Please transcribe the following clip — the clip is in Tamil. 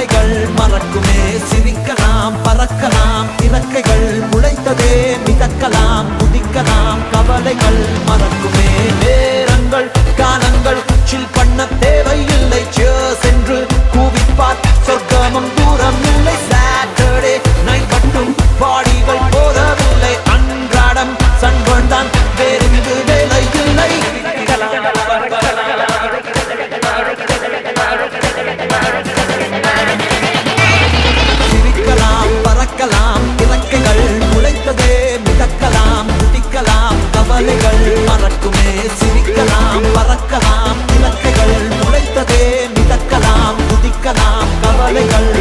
கவலைகள் மறக்குமே சிரிக்கலாம் பறக்கலாம் இறக்கைகள் முளைத்ததே மிதக்கலாம் குதிக்கலாம் கவலைகள் மறக்குமே நேரங்கள் காலங்கள் சில் பண்ண தேவையில்லை சென்று கூவிப்பார் சொர்க்கமும் தூரம் இல்லை சாட்டர்டே நைட் மட்டும் பாடிகள் போதவில்லை அன்றாடம் சன்பன் தான் வேறு வேலை இல்லை சிரிக்கலாம் பறக்கலாம் இறக்கைகள் முளைத்ததே மிதக்கலாம் குதிக்கலாம் கவலைகள் மறக்குமே சிரிக்கலாம் பறக்கலாம் இறக்கைகள் முளைத்ததே மிதக்கலாம் குதிக்கலாம் கவலைகள்